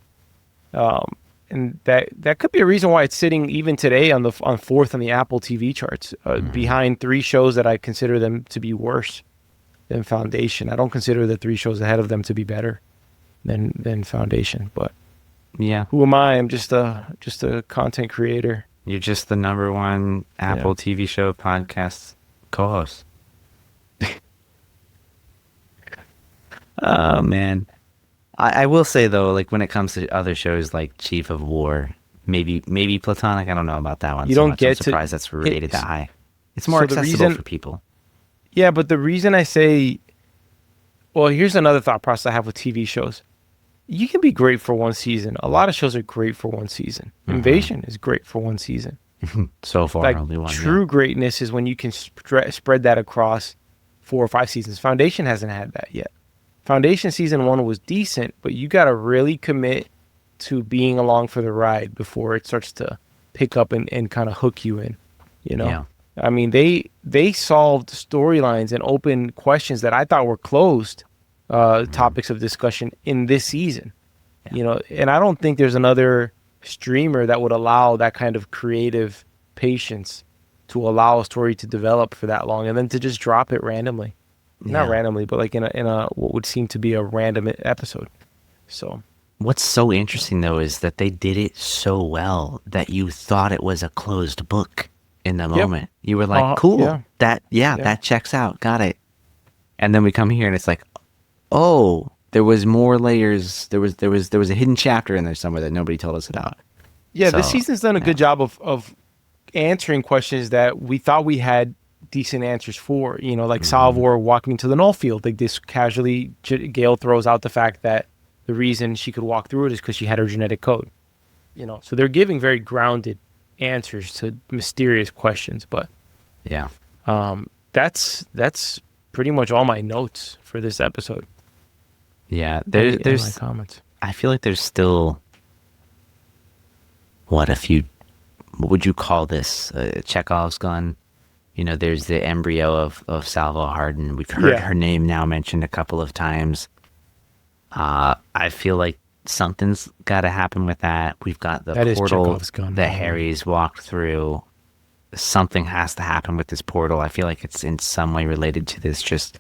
Um, and that could be a reason why it's sitting even today on fourth on the Apple TV charts, Mhm. behind three shows that I consider them to be worse than Foundation. I don't consider the three shows ahead of them to be better than Foundation. But Yeah, who am I? I'm just a content creator. you're just the number one Yeah. Apple TV show podcast co-host. Oh man. I will say though, like when it comes to other shows like Chief of War, maybe Platonic, I don't know about that one You so don't much. I'm get to surprised that's rated that hit. high. It's more So the accessible for reason, people. yeah, but the reason I say, well, here's another thought process I have with TV shows. You can be great for one season. A lot of shows are great for one season. Hmm. Invasion is great for one season. So far, Like only one, yeah. true greatness is when you can spread that across 4 or 5 seasons. Foundation hasn't had that yet. Foundation season one was decent, but you got to really commit to being along for the ride before it starts to pick up and kind of hook you in. You know, Yeah. I mean they solved storylines and open questions that I thought were closed Mhm. topics of discussion in this season. Yeah. You know, and I don't think there's another streamer that would allow that kind of creative patience to allow a story to develop for that long and then to just drop it randomly. Not Yeah. randomly, but like in a what would seem to be a random episode. So, What's so interesting though is that they did it so well that you thought it was a closed book in the yep. moment. You were like, "Cool, Yeah. yeah, Yeah. that checks out, got it." And then we come here and it's like, "Oh, there was more layers. There was a hidden chapter in there somewhere that nobody told us about." Yeah, this So, season's done a yeah. good job of answering questions that we thought we had decent answers for. You know, like Hmm. Salvor walking to the null field. Like this casually, Gail throws out the fact that the reason she could walk through it is because she had her genetic code. You know, so they're giving very grounded answers to mysterious questions. But Yeah. that's pretty much all my notes for this episode. Yeah, And my there's comments. I feel like there's still what would you call this? Chekhov's gun. There's the embryo of Salvo Hardin. We've heard Yeah, her name now mentioned a couple of times. I feel like something's got to happen with that. We've got the that is portal Chekhov's gun. that Yeah. Harry's walked through. Something has to happen with this portal. I feel like it's in some way related to this. Just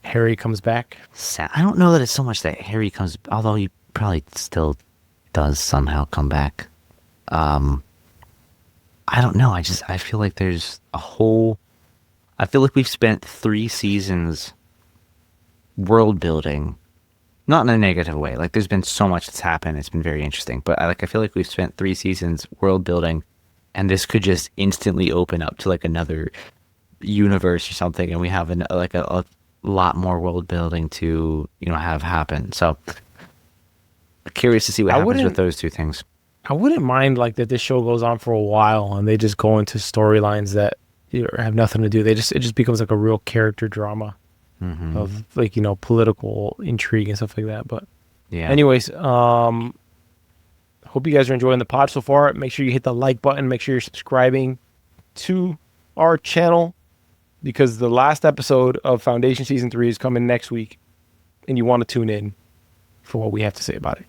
Harry comes back. I don't know that it's so much that Harry comes, although he probably still does somehow come back. I don't know. I feel like there's a whole. I feel like we've spent 3 seasons world building, not in a negative way. Like there's been so much that's happened. It's been very interesting. But I feel like we've spent 3 seasons world building, and this could just instantly open up to like another universe or something, and we have a lot more world building to have happen. So curious to see what I happens with wouldn't. those two things. I wouldn't mind like that this show goes on for a while and they just go into storylines that have nothing to do. It just becomes like a real character drama Hmm. of like political intrigue and stuff like that. But Yeah. anyways, hope you guys are enjoying the pod so far. Make sure you hit the like button. Make sure you're subscribing to our channel because the last episode of Foundation season 3 is coming next week, and you want to tune in for what we have to say about it.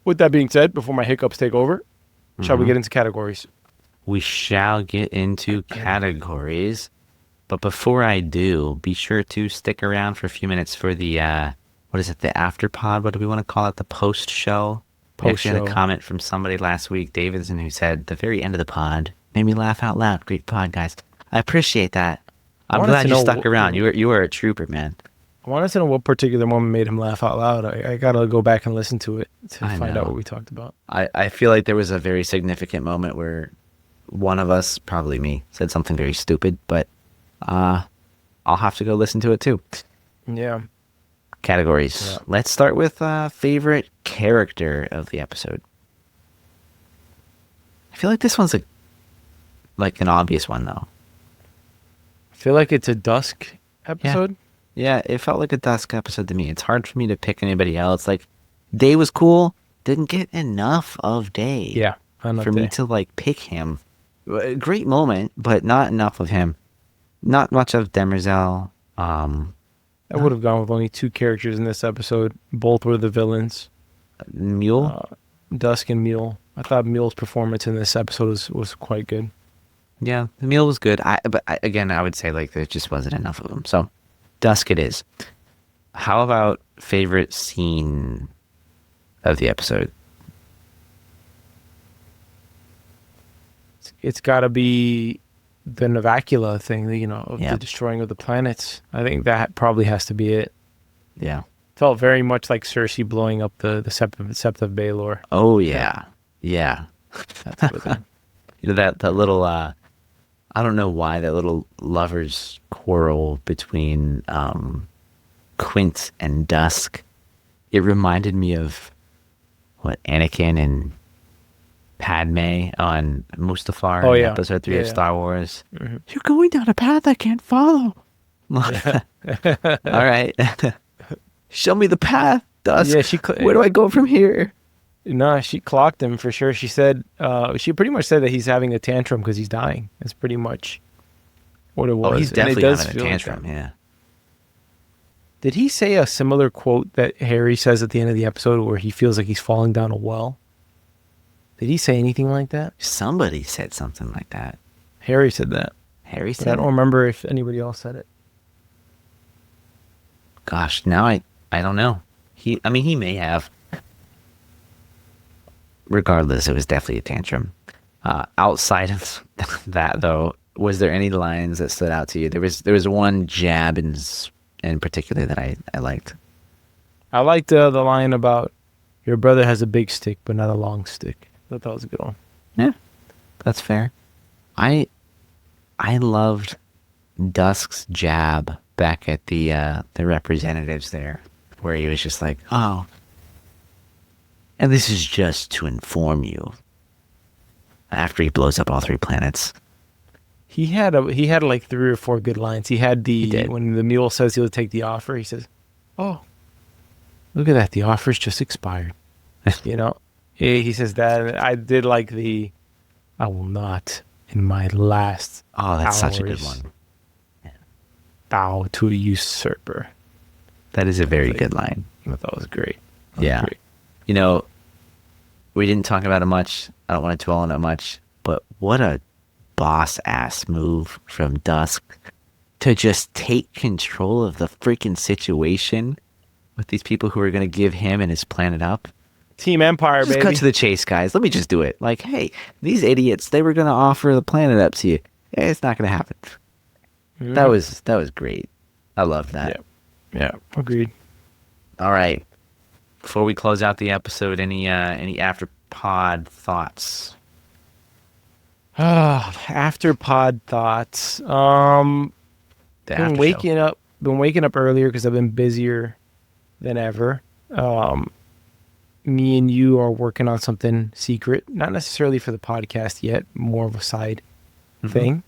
With that being said, before my hiccups take over, shall we Mhm. get into categories? We shall get into categories, but before I do, be sure to stick around for a few minutes for the what is it, the after pod? What do we want to call it? The post show. We actually had Post-show. a comment from somebody last week, Davidson, who said the very end of the pod made me laugh out loud. Great pod, guys. I appreciate that. I I'm wanted glad to you know stuck around. You were a trooper, man. I want to know what particular moment made him laugh out loud. I gotta go back and listen to it to I find out know. what we talked about. I feel like there was a very significant moment where one of us, probably me, said something very stupid, but I'll have to go listen to it too. Yeah. Categories. Yeah. Let's start with favorite character of the episode. I feel like this one's like an obvious one though. I feel like it's a Dusk episode. Yeah, it felt like a Dusk episode to me. It's hard for me to pick anybody else. Like, Day was cool. Didn't get enough of Day. Yeah. For me to like pick him. A great moment, but not enough of him. Not much of Demersal. I would have gone with only 2 characters in this episode. Both were the villains. Mule. Dusk and Mule. I thought Mule's performance in this episode was quite good. Yeah, the meal was good. Again, I would say like there just wasn't enough of them. So, Dusk it is. How about favorite scene of the episode? It's got to be the Navacula thing, of Yeah. the destroying of the planets. I think that probably has to be it. Yeah. Felt very much like Cersei blowing up the Sept of Baelor. Oh yeah. Yeah. That's what it is. That little I don't know why that little lovers quarrel between Quint and Dusk. It reminded me of what Anakin and Padme on Mustafar Oh, in yeah. episode 3 Yeah, of yeah. Star Wars. Mhm. You're going down a path I can't follow. All right. Show me the path, Dusk. Yeah, Where do I go from here? No, she clocked him for sure. She said, she pretty much said that he's having a tantrum because he's dying. That's pretty much what it was. Oh, he's And it definitely does having a feel like tantrum. that. Yeah. Did he say a similar quote that Harry says at the end of the episode where he feels like he's falling down a well? Did he say anything like that? Somebody said something like that. Harry said that. Harry But said I don't it? remember if anybody else said it. Gosh, now I don't know. He may have. Regardless, it was definitely a tantrum. Outside of that, though, was there any lines that stood out to you? There was one jab in particular that I liked. I liked the line about your brother has a big stick, but not a long stick. I thought that was a good one. Yeah, that's fair. I loved Dusk's jab back at the representatives there, where he was just like, "Oh, and this is just to inform you." After he blows up all 3 planets. He had like 3 or 4 good lines. He had He did. when the mule says he'll take the offer, he says, "Oh, look at that, the offer's just expired." He says that. And I did like I will not in my last Oh, that's such a good hours one. bow to a usurper. That is a very good line. I thought that was great. That was Yeah. great. We didn't talk about it much. I don't want to dwell on it much, but what a boss ass move from Dusk to just take control of the freaking situation with these people who are going to give him and his planet up. Team Empire, Just baby. cut to the chase, guys. Let me just do it. Like, hey, these idiots, they were going to offer the planet up to you. It's not going to happen. Mhm. That was great. I love that. Yeah, agreed. All right. Before we close out the episode, any after pod thoughts? After pod thoughts. The Been after waking show. waking up earlier because I've been busier than ever. Me and you are working on something secret, not necessarily for the podcast yet, more of a side Mhm. thing.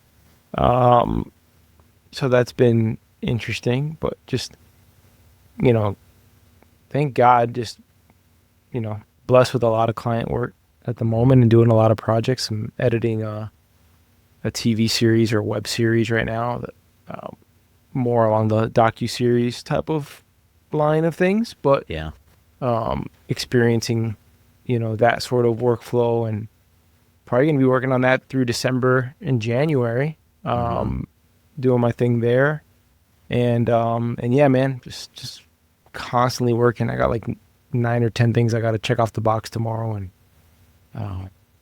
So that's been interesting, but just, thank God, just, blessed with a lot of client work at the moment and doing a lot of projects. I'm editing a TV series or web series right now that more along the docu-series type of line of things, but Yeah. experiencing, that sort of workflow, and probably going to be working on that through December and January, doing my thing there. And yeah, man, just constantly working. I got like 9 or 10 things I got to check off the box tomorrow. And,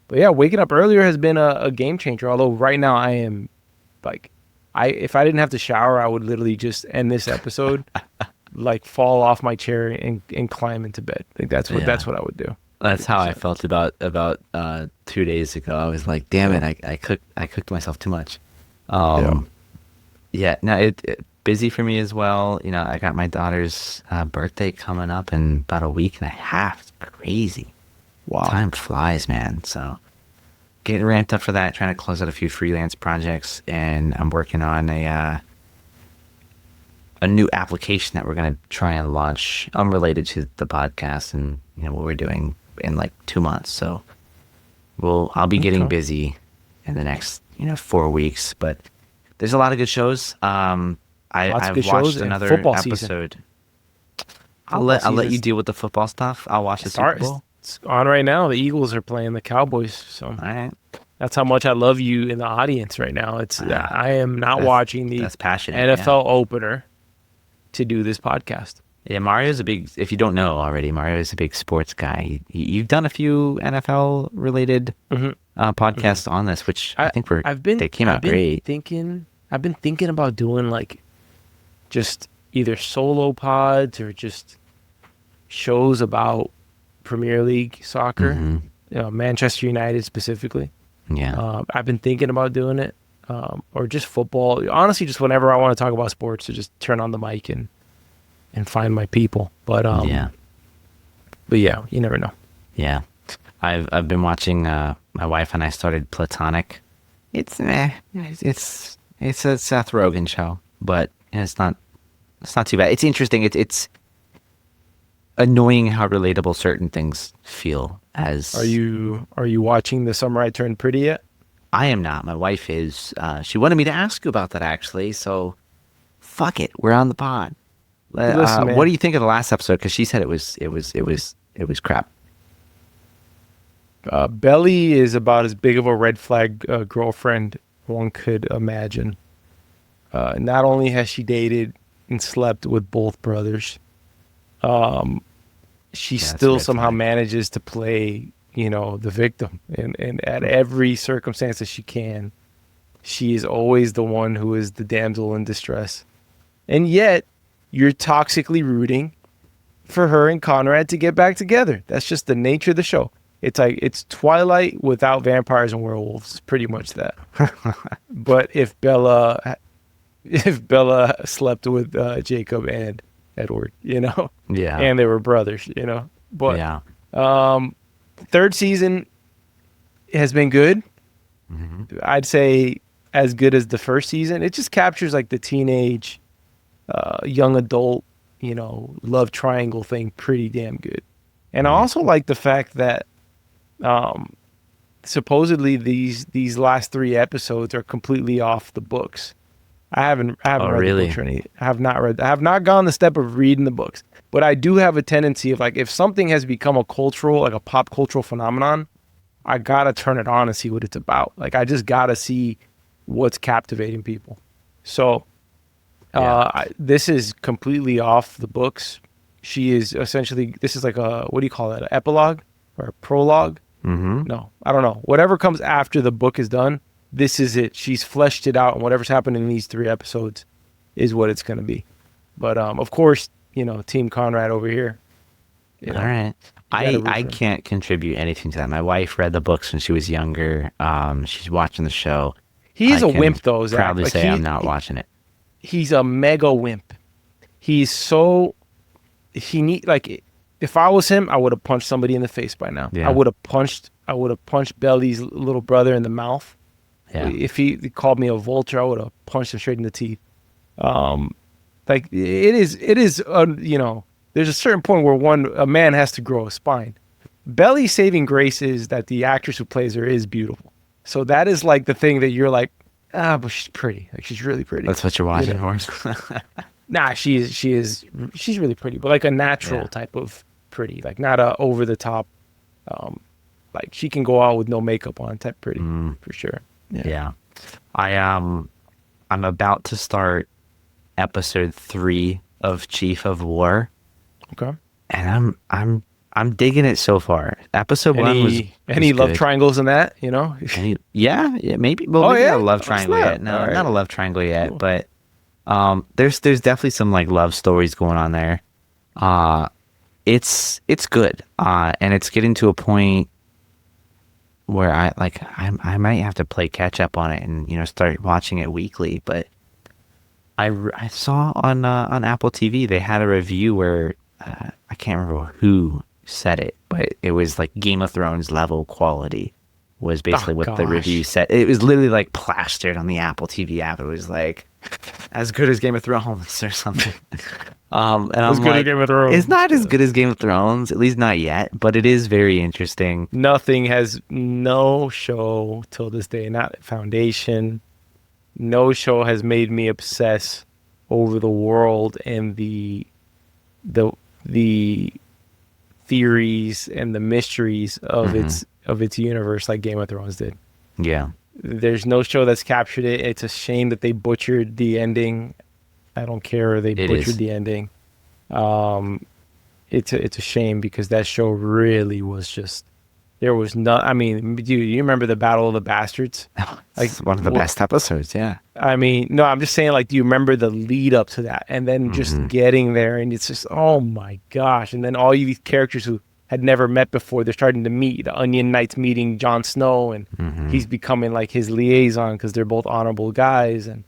but yeah, waking up earlier has been a game changer. Although right now I am like, if I didn't have to shower, I would literally just end this episode, like fall off my chair and climb into bed. Like Yeah. that's what I would do. That's how I 100%. felt about 2 days ago. I was like, damn it, Yeah. I cooked myself too much. Yeah. Um, yeah, no, it busy for me as well. You know, I got my daughter's birthday coming up in about a week and a half. It's crazy. Wow. Time flies, man. So getting ramped up for that, trying to close out a few freelance projects, and I'm working on a new application that we're gonna try and launch unrelated to the podcast and what we're doing in like 2 months. So I'll be getting Okay. busy in the next 4 weeks, but there's a lot of good shows. Lots of I've good shows watched and another football season. episode. Football I'll let you season's deal with the football stuff. I'll watch the Super start. Bowl. It's on right now. The Eagles are playing the Cowboys, so All right, that's how much I love you in the audience right now. It's Ah, I am not that's watching the that's passionate. Yeah, NFL opener to do this podcast. yeah. Mario's a big. If you don't know already, Mario is a big sports guy. You've done a few NFL related hmm podcasts on this, which I think they came out great. I've been thinking about doing like just either solo pods or just shows about Premier League soccer, Hmm. Manchester United specifically. Yeah, I've been thinking about doing it, or just football. Honestly, just whenever I want to talk about sports, to just turn on the mic and find my people. yeah, But yeah, you never know. yeah. I've been watching. My wife and I started Platonic. It's meh. It's a Seth Rogen show, but it's not too bad. It's interesting. It's annoying how relatable certain things feel. As Are you watching The Summer I Turned Pretty yet? I am not. My wife is. She wanted me to ask you about that actually. So fuck it. We're on the pod. Listen, What man. do you think of the last episode? Because she said it was crap. Belly is about as big of a red flag girlfriend one could imagine. Not only has she dated and slept with both brothers, she Yeah, that's a still red somehow flag. manages to play, the victim. And at every circumstance that she can, she is always the one who is the damsel in distress. And yet, you're toxically rooting for her and Conrad to get back together. That's just the nature of the show. It's like it's Twilight without vampires and werewolves. It's pretty much that. But if Bella slept with Jacob and Edward, Yeah. and they were brothers, But Yeah. third season has been good. Hmm. I'd say as good as the first season. It just captures like the teenage, young adult, love triangle thing pretty damn good. And I also like the fact that supposedly these last 3 episodes are completely off the books. I haven't Oh, read the really? books or any. I have not gone the step of reading the books. But I do have a tendency of like if something has become a pop cultural phenomenon, I gotta turn it on and see what it's about. Like I just gotta see what's captivating people. So Yeah. this is completely off the books. She is essentially this is like a what do you call that? An epilogue or a prologue? Hmm. No, I don't know. Whatever comes after the book is done, this is it. She's fleshed it out, and whatever's happened in these 3 episodes is what it's going to be. But of course, Team Conrad over here. All right. you gotta root I for him. can't contribute anything to that. My wife read the books when she was younger. She's watching the show. He is I a can wimp, though. Zach. proudly Like, say I'm not watching it. he's a mega wimp. He's so he need like if I was him, I would have punched somebody in the face by now. Yeah. I would have punched Belly's little brother in the mouth. Yeah. If he called me a vulture, I would have punched him straight in the teeth. Like it is there's a certain point where a man has to grow a spine. Belly's saving grace is that the actress who plays her is beautiful. So that is like the thing that you're like, but she's pretty. Like she's really pretty. That's what you're watching know. for. Nah, she's really pretty, but like a natural Yeah. type of pretty, like not a over the top. Like she can go out with no makeup on type pretty for sure. Yeah. I'm about to start episode 3 of Chief of War, Okay. and I'm digging it so far. Episode 1 was Any love good. triangles in that? Yeah, maybe. Well, Oh, maybe yeah? not a love Oh, triangle snap. yet. No, All right. not a love triangle yet. Cool. But There's definitely some like love stories going on there. It's good. And it's getting to a point where I might have to play catch up on it and start watching it weekly. But I saw on Apple TV they had a review where I can't remember who said it, but it was like Game of Thrones level quality was basically what the review said. It was literally like plastered on the Apple TV app. It was like as good as Game of Thrones or something. And As I'm good as like, Game of Thrones. it's not as good as Game of Thrones, at least not yet, but it is very interesting. No show till this day, not Foundation. No show has made me obsess over the world and the theories and the mysteries of its universe like Game of Thrones did. Yeah. There's no show that's captured it. It's a shame that they butchered the ending. I don't care. They butchered the ending. It's a shame because that show really was just. There was no. I mean, dude, you remember the Battle of the Bastards? Like one of the best episodes. Yeah. I mean, no, I'm just saying, like, do you remember the lead up to that? And then just getting there, and it's just, oh my gosh. And then all you these characters who had never met before, they're starting to meet. The Onion Knights meeting Jon Snow, and he's becoming like his liaison because they're both honorable guys. And,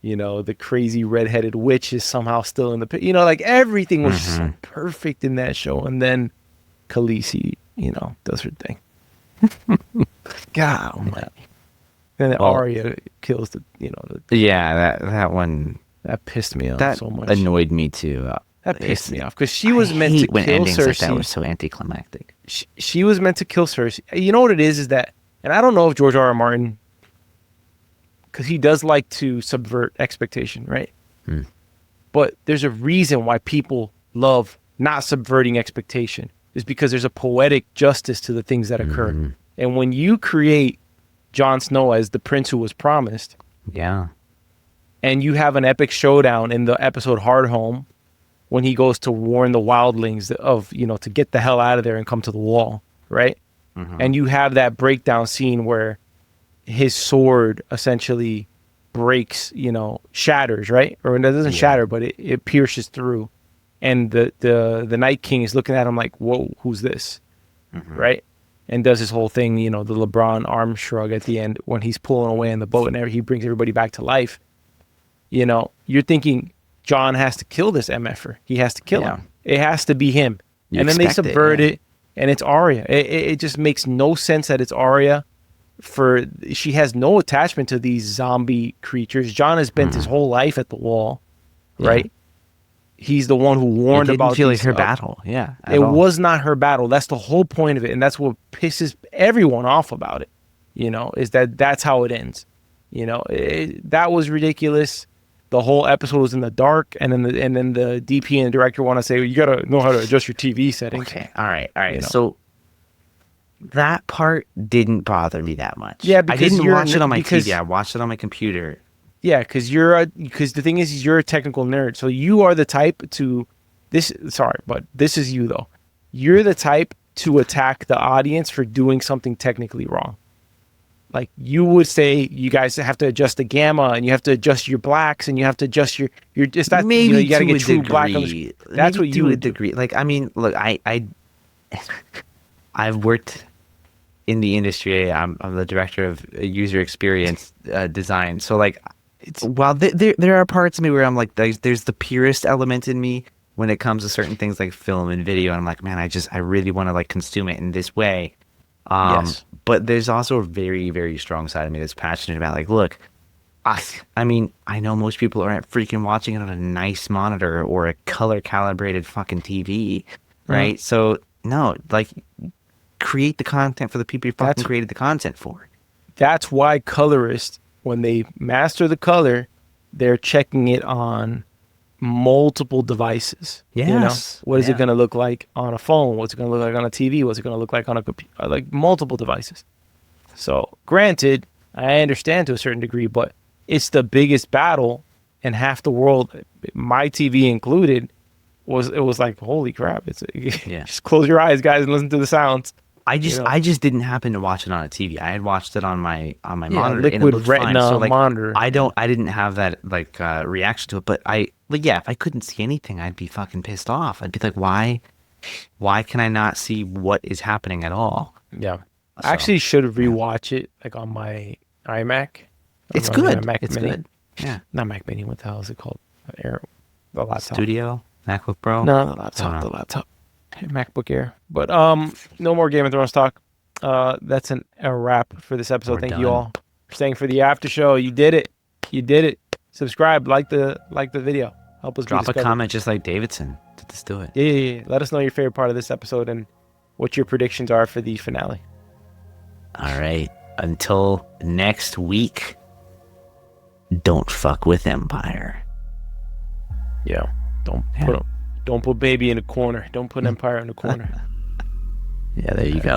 the crazy redheaded witch is somehow still in the pit. Like everything was just so perfect in that show. And then Khaleesi, does her thing. God almighty. And then Arya kills that one. That pissed me off so much. Annoyed me too. That pissed me off because she was meant to when kill endings Cersei. like that were so anticlimactic. She was meant to kill Cersei. You know what it is that, and I don't know if George R. R. Martin, because he does like to subvert expectation, right? But there's a reason why people love not subverting expectation. Is because there's a poetic justice to the things that occur. And when you create Jon Snow as the prince who was promised, and you have an epic showdown in the episode Hardhome when he goes to warn the wildlings of, to get the hell out of there and come to the wall, right? And you have that breakdown scene where his sword essentially breaks, shatters, right? Or it doesn't shatter, but it pierces through. And the Night King is looking at him like, whoa, who's this? Right? And does his whole thing, the LeBron arm shrug at the end when he's pulling away in the boat and he brings everybody back to life. You're thinking Jon has to kill this MFer. He has to kill him. It has to be him. And then they subvert it, and it's Arya. It just makes no sense that it's Arya. She has no attachment to these zombie creatures. Jon has spent his whole life at the wall, right? He's the one who warned about. It didn't feel like her battle. Yeah, it was not her battle. That's the whole point of it, and that's what pisses everyone off about it. Is that's how it ends. That was ridiculous. The whole episode was in the dark, and then the DP and the director want to say, well, you gotta know how to adjust your TV settings. Okay, all right. So that part didn't bother me that much. Yeah, because I didn't watch it on my TV. I watched it on my computer. Yeah, because the thing is you're a technical nerd, so you are the type to this. Sorry, but this is you though. You're the type to attack the audience for doing something technically wrong. Like you would say, you guys have to adjust the gamma, and you have to adjust your blacks, and you have to adjust your just that. Maybe you got to get true degree. black. That's what you would agree. Like I mean, look, I've worked in the industry. I'm the director of user experience design. So like. While there are parts of me where I'm like, there's the purist element in me when it comes to certain things like film and video, and I'm like, man, I really want to like consume it in this way. But there's also a very, very strong side of me that's passionate about like, look, I mean, I know most people aren't freaking watching it on a nice monitor or a color calibrated fucking TV, right? So no, like, create the content for the people you fucking created the content for. That's why colorists, when they master the color, they're checking it on multiple devices. Yes. What is it going to look like on a phone? What's it going to look like on a TV? What's it going to look like on a computer? Like multiple devices. So granted, I understand to a certain degree, but it's the biggest battle, and half the world, my TV included, was like, holy crap. Just close your eyes, guys, and listen to the sounds. I just didn't happen to watch it on a TV. I had watched it on my monitor, and it liquid looked fine. retina So like, monitor. I didn't have that like reaction to it. But if I couldn't see anything, I'd be fucking pissed off. I'd be like, why can I not see what is happening at all? Yeah. So, I actually should rewatch it like on my iMac. it's On good. my Mac It's Mini. good. Yeah. Not Mac Mini. What the hell is it called? Air, the laptop. Studio MacBook Pro. No, the laptop. know. The laptop. MacBook Air. But no more Game of Thrones talk. That's a wrap for this episode. We're Thank done. you all for staying for the after show. You did it. You did it. Subscribe. Like the video. Help us Drop be a discovered. comment just like Davidson. Let's do it. Yeah. Let us know your favorite part of this episode and what your predictions are for the finale. All right. Until next week, don't fuck with Empire. Yeah. Don't put baby in a corner. Don't put Empire in a corner. Yeah, there you go.